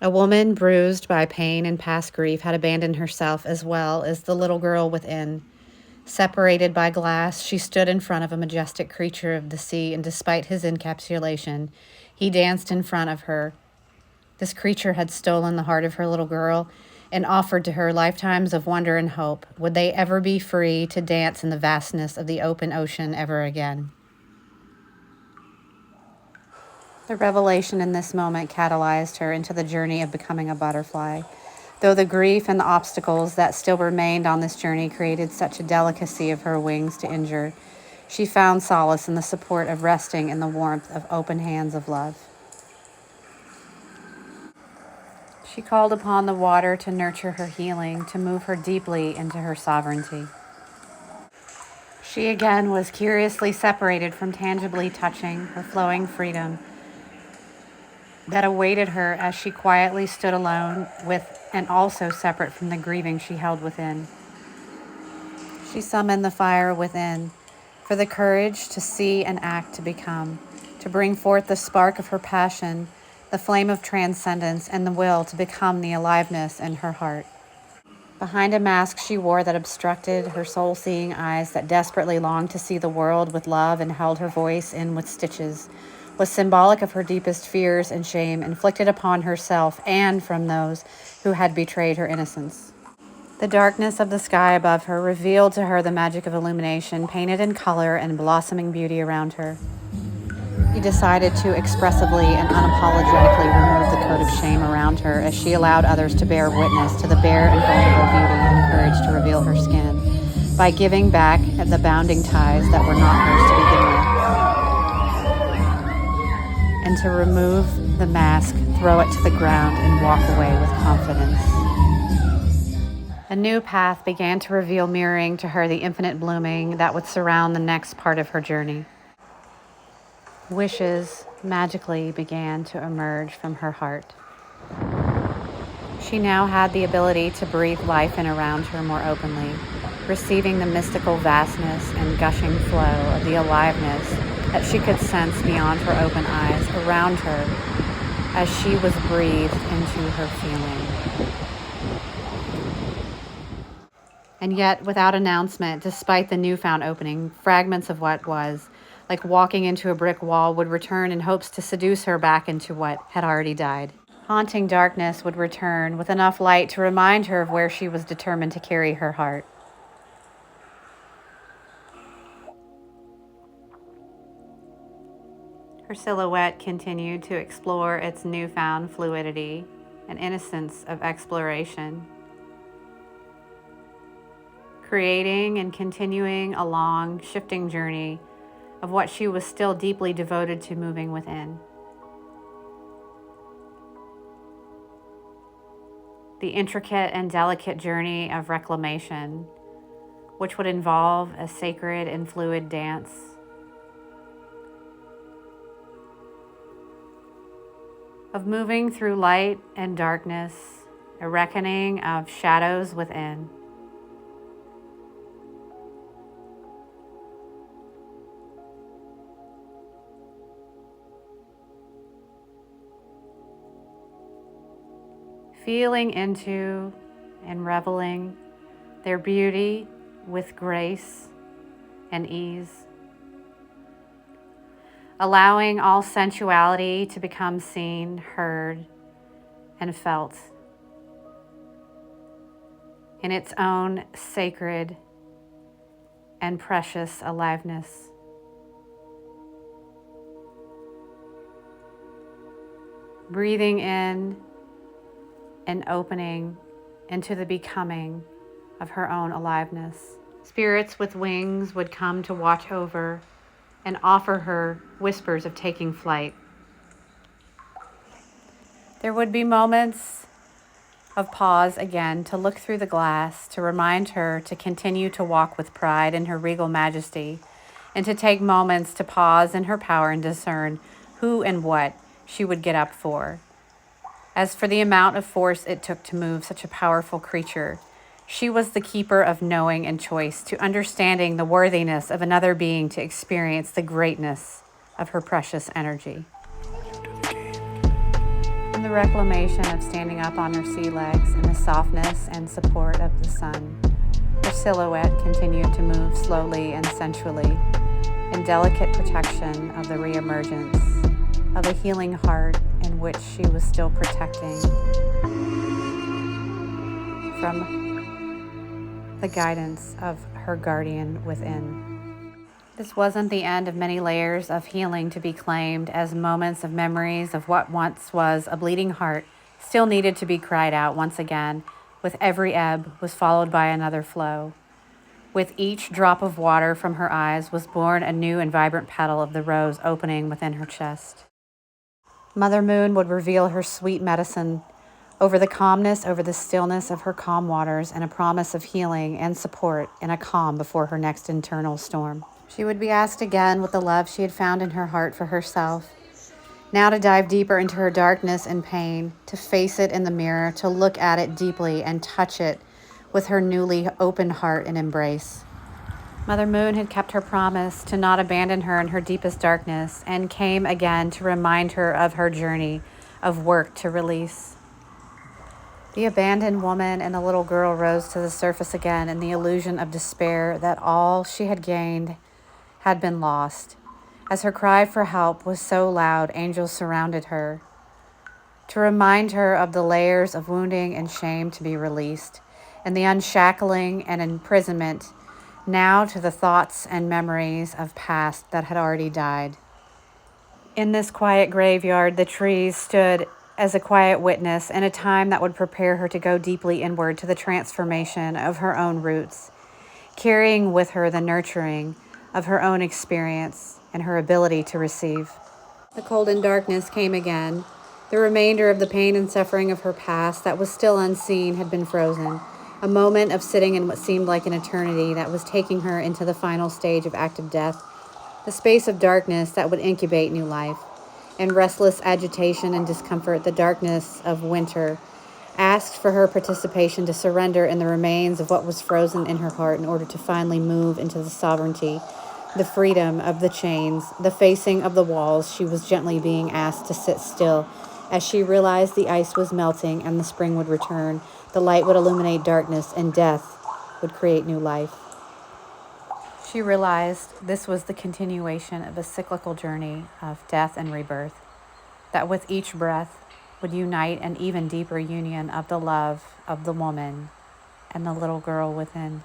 A woman bruised by pain and past grief had abandoned herself as well as the little girl within. Separated by glass, she stood in front of a majestic creature of the sea, and despite his encapsulation, he danced in front of her. This creature had stolen the heart of her little girl and offered to her lifetimes of wonder and hope. Would they ever be free to dance in the vastness of the open ocean ever again? The revelation in this moment catalyzed her into the journey of becoming a butterfly. Though the grief and the obstacles that still remained on this journey created such a delicacy of her wings to injure, she found solace in the support of resting in the warmth of open hands of love. She called upon the water to nurture her healing, to move her deeply into her sovereignty. She again was curiously separated from tangibly touching her flowing freedom that awaited her as she quietly stood alone with and also separate from the grieving she held within. She summoned the fire within for the courage to see and act to become, to bring forth the spark of her passion, the flame of transcendence, and the will to become the aliveness in her heart. Behind a mask she wore that obstructed her soul-seeing eyes that desperately longed to see the world with love and held her voice in with stitches, was symbolic of her deepest fears and shame inflicted upon herself and from those who had betrayed her innocence. The darkness of the sky above her revealed to her the magic of illumination, painted in color and blossoming beauty around her. She decided to expressively and unapologetically remove the coat of shame around her as she allowed others to bear witness to the bare and vulnerable beauty and courage to reveal her skin by giving back the bounding ties that were not hers to begin with, and to remove the mask, throw it to the ground, and walk away with confidence. A new path began to reveal, mirroring to her the infinite blooming that would surround the next part of her journey. Wishes magically began to emerge from her heart. She now had the ability to breathe life in around her more openly, receiving the mystical vastness and gushing flow of the aliveness that she could sense beyond her open eyes around her as she was breathed into her feeling. And yet, without announcement, despite the newfound opening, fragments of what was, like walking into a brick wall, would return in hopes to seduce her back into what had already died. Haunting darkness would return with enough light to remind her of where she was determined to carry her heart. Her silhouette continued to explore its newfound fluidity and innocence of exploration, creating and continuing a long, shifting journey of what she was still deeply devoted to moving within. The intricate and delicate journey of reclamation, which would involve a sacred and fluid dance, of moving through light and darkness, a reckoning of shadows within. Feeling into and reveling their beauty with grace and ease, allowing all sensuality to become seen, heard, and felt in its own sacred and precious aliveness. Breathing in and opening into the becoming of her own aliveness. Spirits with wings would come to watch over and offer her whispers of taking flight. There would be moments of pause again to look through the glass, to remind her to continue to walk with pride in her regal majesty, and to take moments to pause in her power and discern who and what she would get up for. As for the amount of force it took to move such a powerful creature, she was the keeper of knowing and choice, to understanding the worthiness of another being to experience the greatness of her precious energy. From the the reclamation of standing up on her sea legs in the softness and support of the sun. Her silhouette continued to move slowly and sensually, in delicate protection of the reemergence of a healing heart in which she was still protecting from the guidance of her guardian within. This wasn't the end of many layers of healing to be claimed, as moments of memories of what once was a bleeding heart still needed to be cried out once again. With every ebb was followed by another flow. With each drop of water from her eyes was born a new and vibrant petal of the rose opening within her chest. Mother Moon would reveal her sweet medicine over the calmness, over the stillness of her calm waters, and a promise of healing and support in a calm before her next internal storm. She would be asked again with the love she had found in her heart for herself, now to dive deeper into her darkness and pain, to face it in the mirror, to look at it deeply and touch it with her newly opened heart and embrace. Mother Moon had kept her promise to not abandon her in her deepest darkness, and came again to remind her of her journey of work to release. The abandoned woman and the little girl rose to the surface again in the illusion of despair that all she had gained had been lost. As her cry for help was so loud, angels surrounded her to remind her of the layers of wounding and shame to be released, and the unshackling and imprisonment now to the thoughts and memories of past that had already died. In this quiet graveyard, the trees stood as a quiet witness in a time that would prepare her to go deeply inward to the transformation of her own roots, carrying with her the nurturing of her own experience and her ability to receive. The cold and darkness came again. The remainder of the pain and suffering of her past that was still unseen had been frozen. A moment of sitting in what seemed like an eternity that was taking her into the final stage of active death, the space of darkness that would incubate new life. In restless agitation and discomfort, the darkness of winter asked for her participation to surrender in the remains of what was frozen in her heart in order to finally move into the sovereignty, the freedom of the chains, the facing of the walls. She was gently being asked to sit still as she realized the ice was melting and the spring would return. The light would illuminate darkness and death would create new life. She realized this was the continuation of a cyclical journey of death and rebirth, that with each breath would unite an even deeper union of the love of the woman and the little girl within.